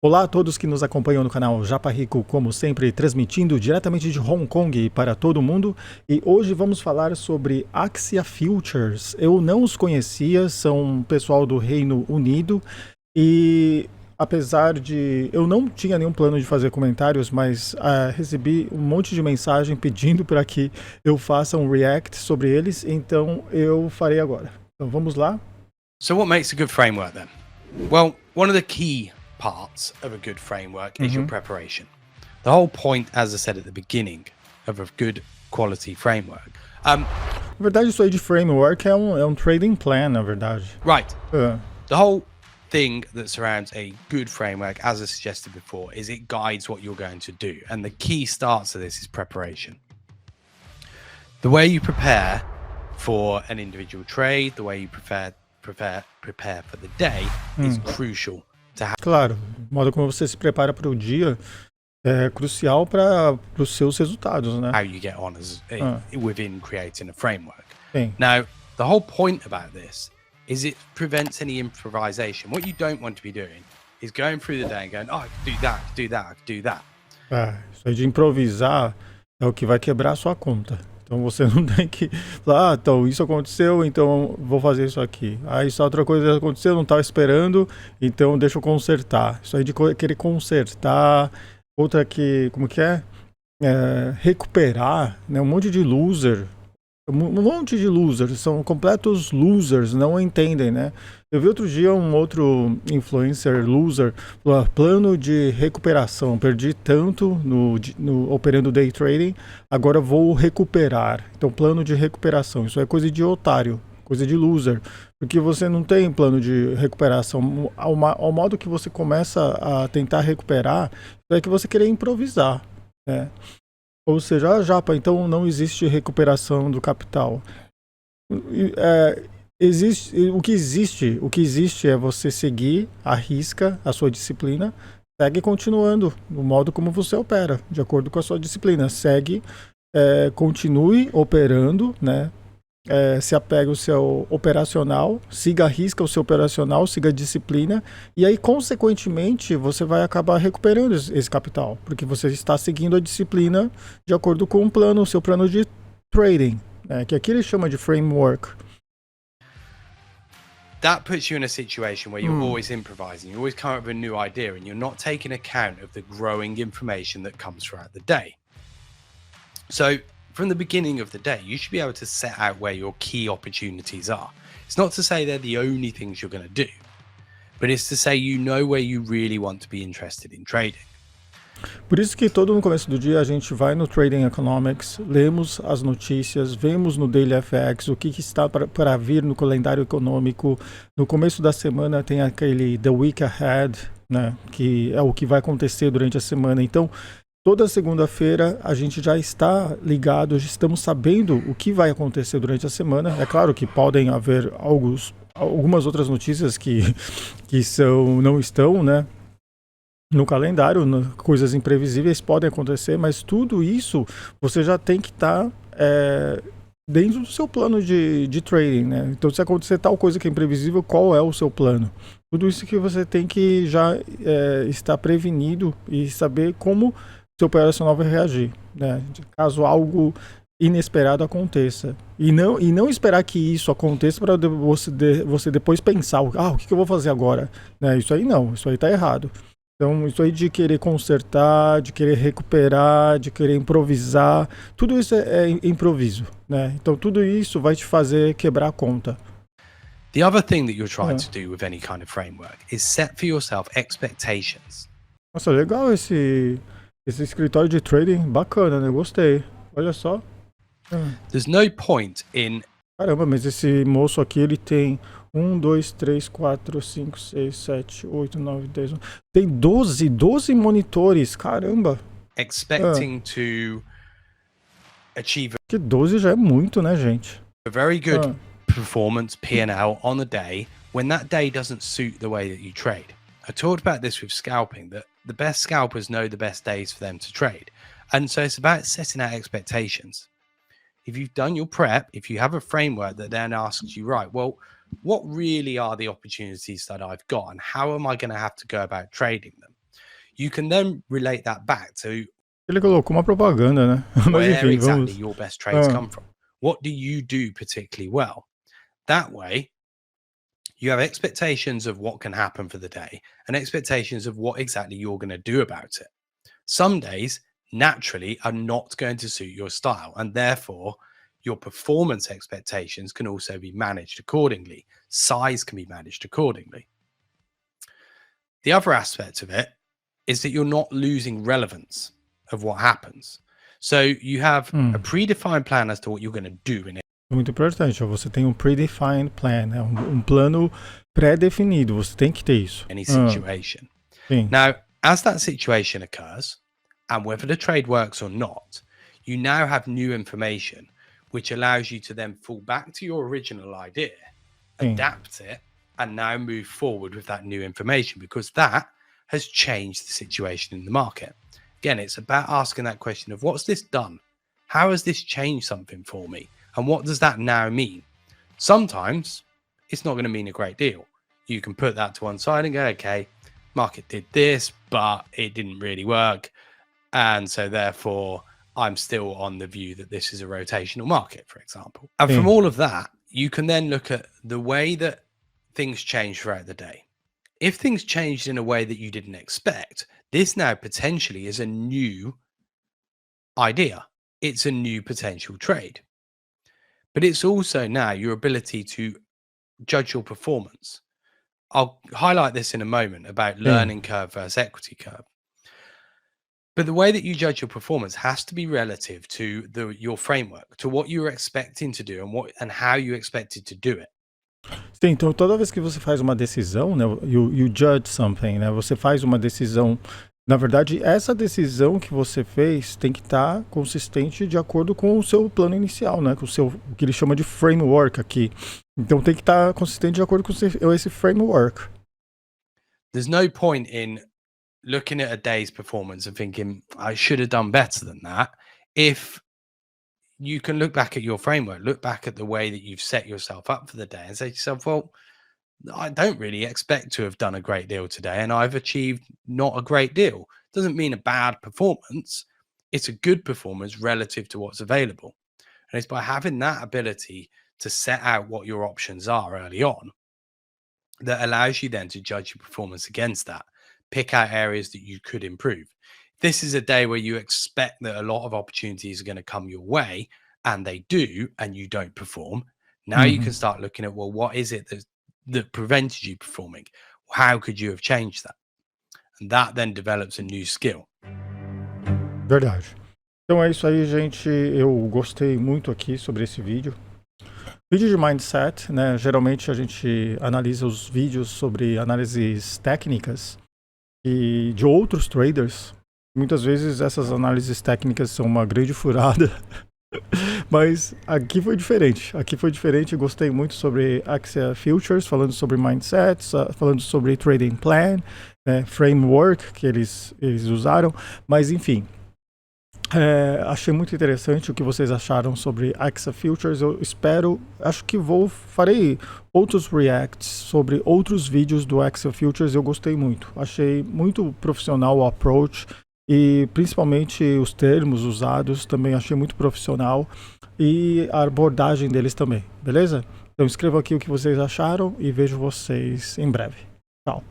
Olá a todos que nos acompanham no canal JAPA RICO, como sempre, transmitindo diretamente de Hong Kong para todo mundo. E hoje vamos falar sobre AXIA Futures. Eu não os conhecia, são um pessoal do Reino Unido e apesar de... eu não tinha nenhum plano de fazer comentários, mas recebi um monte de mensagem pedindo para que eu faça um react sobre eles, então eu farei agora. Então vamos lá. So what makes a good framework then? Well, one of the key parts of a good framework is your preparation. The whole point, as I said at the beginning, of a good quality framework. Na verdade, isso aí de framework é um trading plan, na verdade. Right. The whole thing that surrounds a good framework, as I suggested before, is it guides what you're going to do. And the key starts of this is preparation. The way you prepare for an individual trade, the way you prepare for the day is crucial to have. Claro, o modo como você se prepara para o dia é crucial para os seus resultados, né? How you get on as within creating a framework. Sim. Now, the whole point about this is it prevents any improvisation. What you don't want to be doing is going through the day and going, oh, I could do that, I could do that, I could do that. Isso aí de improvisar é o que vai quebrar a sua conta. Então você não tem que falar, então isso aconteceu, então vou fazer isso aqui. Isso outra coisa aconteceu, não estava esperando, então deixa eu consertar. Isso aí de querer consertar, outra que, como que é? Recuperar, né? Um monte de loser, são completos losers, não entendem, né? Eu vi outro dia um outro influencer loser, plano de recuperação, perdi tanto no operando day trading, agora vou recuperar. Então, plano de recuperação, isso é coisa de otário, coisa de loser, porque você não tem plano de recuperação. Ao modo que você começa a tentar recuperar, é que você querer improvisar, né? Ou seja, Japa, então não existe recuperação do capital. O que existe é você seguir à risca a sua disciplina, segue continuando no modo como você opera, de acordo com a sua disciplina. Segue, continue operando, né? Se apega ao seu operacional, siga a risca o seu operacional, siga a disciplina, e aí, consequentemente, você vai acabar recuperando esse capital, porque você está seguindo a disciplina de acordo com o seu plano de trading, que aqui ele chama de framework. That puts you in a situation where you're always improvising, you always come up with a new idea, and you're not taking account of the growing information that comes throughout the day. So, from the beginning of the day, you should be able to set out where your key opportunities are. It's not to say they're the only things you're going to do, but it's to say you know where you really want to be interested in trading. Por isso que todo no começo do dia a gente vai no Trading Economics, lemos as notícias, vemos no Daily FX o que está para vir no calendário econômico. No começo da semana tem aquele The Week Ahead, né, que é o que vai acontecer durante a semana. Então, toda segunda-feira a gente já está ligado, já estamos sabendo o que vai acontecer durante a semana. É claro que podem haver algumas outras notícias que não estão, né, no calendário, coisas imprevisíveis podem acontecer, mas tudo isso você já tem que estar dentro do seu plano de trading, né? Então, se acontecer tal coisa que é imprevisível, qual é o seu plano? Tudo isso que você tem que já estar prevenido e saber como seu operacional vai reagir, né? Caso algo inesperado aconteça. E não esperar que isso aconteça para você depois pensar, o que eu vou fazer agora? Né? Isso aí não, isso aí está errado. Então, isso aí de querer consertar, de querer recuperar, de querer improvisar, tudo isso é improviso, né? Então, tudo isso vai te fazer quebrar a conta. The other thing that you're trying to do with any kind of framework is set for yourself expectations. Nossa, legal esse escritório de trading, bacana, né? Gostei. Olha só. There's no point in... Caramba, mas esse moço aqui, ele tem 1, 2, 3, 4, 5, 6, 7, 8, 9, 10... Tem 12 monitores, caramba. Expecting to achieve... Que 12 já é muito, né, gente? A very good performance, P&L, on the day, when that day doesn't suit the way that you trade. I talked about this with scalping, that the best scalpers know the best days for them to trade. And so it's about setting out expectations. If you've done your prep, if you have a framework that then asks you, right, well, what really are the opportunities that I've got and how am I going to have to go about trading them? you can then relate that back to Ele colocou uma propaganda, né? Mas where enfim, exactly vamos. your best trades come from. What do you do particularly well? That way, you have expectations of what can happen for the day and expectations of what exactly you're going to do about it. Some days naturally are not going to suit your style, and therefore your performance expectations can also be managed accordingly. Size can be managed accordingly. The other aspect of it is that you're not losing relevance of what happens. So you have a predefined plan as to what you're going to do in it. Muito importante, ó, você tem um predefined plan, né? Um plano pré-definido, você tem que ter isso. Any situation. Sim. Now, as that situation occurs, and whether the trade works or not, you now have new information, which allows you to then fall back to your original idea, adapt it, and now move forward with that new information, because that has changed the situation in the market. Again, it's about asking that question of what's this done? How has this changed something for me? And what does that now mean? Sometimes it's not going to mean a great deal. You can put that to one side and go, okay, market did this, but it didn't really work. And so therefore, I'm still on the view that this is a rotational market, for example. And from all of that, you can then look at the way that things change throughout the day. If things changed in a way that you didn't expect, this now potentially is a new idea. It's a new potential trade. But it's also now your ability to judge your performance. I'll highlight this in a moment about learning curve versus equity curve. But the way that you judge your performance has to be relative to your framework, to what you're expecting to do and how you expected to do it. Sim, então toda vez que você faz uma decisão, né, you judge something, né, você faz uma decisão. Na verdade, essa decisão que você fez tem que estar consistente de acordo com o seu plano inicial, né? Com o que ele chama de framework aqui. Então tem que estar consistente de acordo com esse framework. There's no point in looking at a day's performance and thinking, I should have done better than that. If you can look back at your framework, look back at the way that you've set yourself up for the day and say to yourself, well, I don't really expect to have done a great deal today, and I've achieved not a great deal. Doesn't mean a bad performance. It's a good performance relative to what's available. And it's by having that ability to set out what your options are early on that allows you then to judge your performance against that, pick out areas that you could improve. This is a day where you expect that a lot of opportunities are going to come your way, and they do, and you don't perform. Now you can start looking at, well, what is it that prevented you performing? How could you have changed that? And that then develops a new skill. Verdade. Então é isso aí, gente. Eu gostei muito aqui sobre esse vídeo. Vídeo de mindset, né? Geralmente a gente analisa os vídeos sobre análises técnicas e de outros traders. Muitas vezes essas análises técnicas são uma grande furada. Mas aqui foi diferente, gostei muito sobre AXIA Futures, falando sobre mindsets, falando sobre trading plan, framework que eles usaram, mas enfim, achei muito interessante o que vocês acharam sobre AXIA Futures. Eu acho que farei outros reacts sobre outros vídeos do AXIA Futures. Eu gostei muito, achei muito profissional o approach. E principalmente os termos usados também achei muito profissional, e a abordagem deles também, beleza? Então escrevam aqui o que vocês acharam e vejo vocês em breve. Tchau!